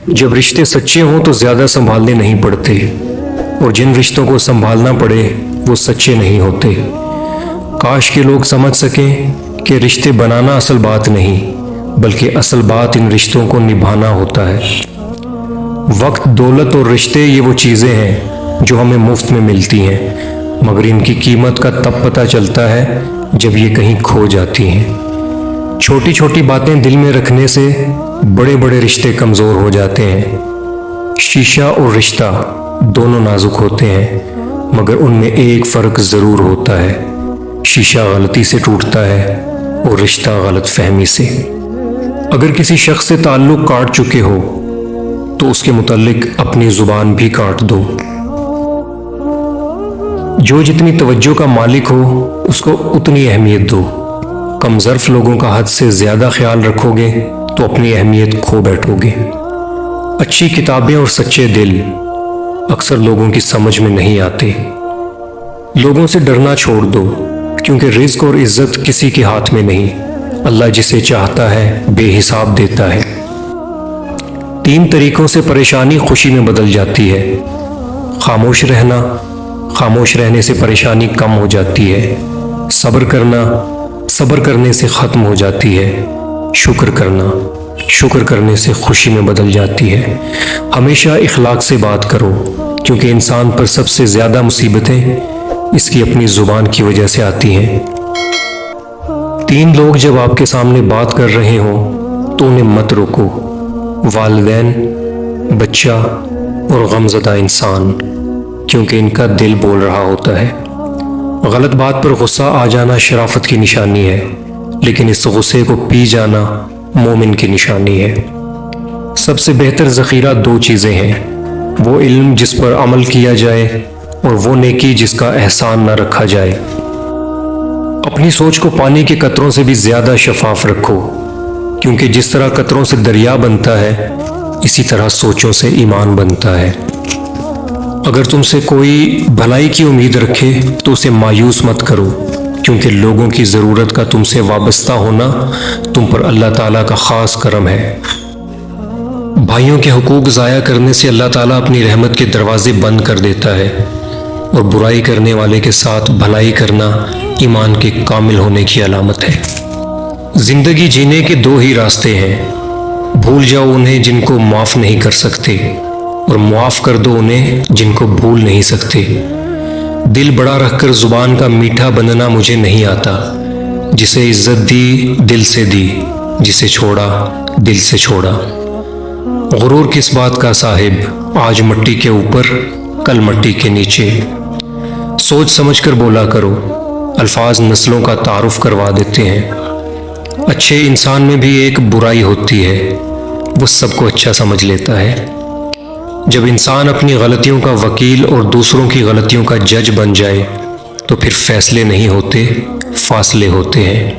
جب رشتے سچے ہوں تو زیادہ سنبھالنے نہیں پڑتے، اور جن رشتوں کو سنبھالنا پڑے وہ سچے نہیں ہوتے۔ کاش کہ لوگ سمجھ سکیں کہ رشتے بنانا اصل بات نہیں، بلکہ اصل بات ان رشتوں کو نبھانا ہوتا ہے۔ وقت، دولت اور رشتے یہ وہ چیزیں ہیں جو ہمیں مفت میں ملتی ہیں، مگر ان کی قیمت کا تب پتہ چلتا ہے جب یہ کہیں کھو جاتی ہیں۔ چھوٹی چھوٹی باتیں دل میں رکھنے سے بڑے بڑے رشتے کمزور ہو جاتے ہیں۔ شیشہ اور رشتہ دونوں نازک ہوتے ہیں، مگر ان میں ایک فرق ضرور ہوتا ہے، شیشہ غلطی سے ٹوٹتا ہے اور رشتہ غلط فہمی سے۔ اگر کسی شخص سے تعلق کاٹ چکے ہو تو اس کے متعلق اپنی زبان بھی کاٹ دو۔ جو جتنی توجہ کا مالک ہو اس کو اتنی اہمیت دو۔ کم ظرف لوگوں کا حد سے زیادہ خیال رکھو گے تو اپنی اہمیت کھو بیٹھو گے۔ اچھی کتابیں اور سچے دل اکثر لوگوں کی سمجھ میں نہیں آتے۔ لوگوں سے ڈرنا چھوڑ دو، کیونکہ رزق اور عزت کسی کے ہاتھ میں نہیں، اللہ جسے چاہتا ہے بے حساب دیتا ہے۔ 3 طریقوں سے پریشانی خوشی میں بدل جاتی ہے۔ خاموش رہنا، خاموش رہنے سے پریشانی کم ہو جاتی ہے۔ صبر کرنا، صبر کرنے سے ختم ہو جاتی ہے۔ شکر کرنا، شکر کرنے سے خوشی میں بدل جاتی ہے۔ ہمیشہ اخلاق سے بات کرو، کیونکہ انسان پر سب سے زیادہ مصیبتیں اس کی اپنی زبان کی وجہ سے آتی ہیں۔ 3 لوگ جب آپ کے سامنے بات کر رہے ہوں تو انہیں مت روکو، والدین، بچہ اور غمزدہ انسان، کیونکہ ان کا دل بول رہا ہوتا ہے۔ غلط بات پر غصہ آ جانا شرافت کی نشانی ہے، لیکن اس غصے کو پی جانا مومن کی نشانی ہے۔ سب سے بہتر ذخیرہ 2 چیزیں ہیں، وہ علم جس پر عمل کیا جائے اور وہ نیکی جس کا احسان نہ رکھا جائے۔ اپنی سوچ کو پانی کے قطروں سے بھی زیادہ شفاف رکھو، کیونکہ جس طرح قطروں سے دریا بنتا ہے اسی طرح سوچوں سے ایمان بنتا ہے۔ اگر تم سے کوئی بھلائی کی امید رکھے تو اسے مایوس مت کرو، کیونکہ لوگوں کی ضرورت کا تم سے وابستہ ہونا تم پر اللہ تعالیٰ کا خاص کرم ہے۔ بھائیوں کے حقوق ضائع کرنے سے اللہ تعالیٰ اپنی رحمت کے دروازے بند کر دیتا ہے، اور برائی کرنے والے کے ساتھ بھلائی کرنا ایمان کے کامل ہونے کی علامت ہے۔ زندگی جینے کے 2 ہی راستے ہیں، بھول جاؤ انہیں جن کو معاف نہیں کر سکتے، اور معاف کر دو انہیں جن کو بھول نہیں سکتے۔ دل بڑا رکھ کر زبان کا میٹھا بننا مجھے نہیں آتا، جسے عزت دی دل سے دی، جسے چھوڑا دل سے چھوڑا۔ غرور کس بات کا صاحب، آج مٹی کے اوپر کل مٹی کے نیچے۔ سوچ سمجھ کر بولا کرو، الفاظ نسلوں کا تعارف کروا دیتے ہیں۔ اچھے انسان میں بھی ایک برائی ہوتی ہے، وہ سب کو اچھا سمجھ لیتا ہے۔ جب انسان اپنی غلطیوں کا وکیل اور دوسروں کی غلطیوں کا جج بن جائے تو پھر فیصلے نہیں ہوتے، فاصلے ہوتے ہیں۔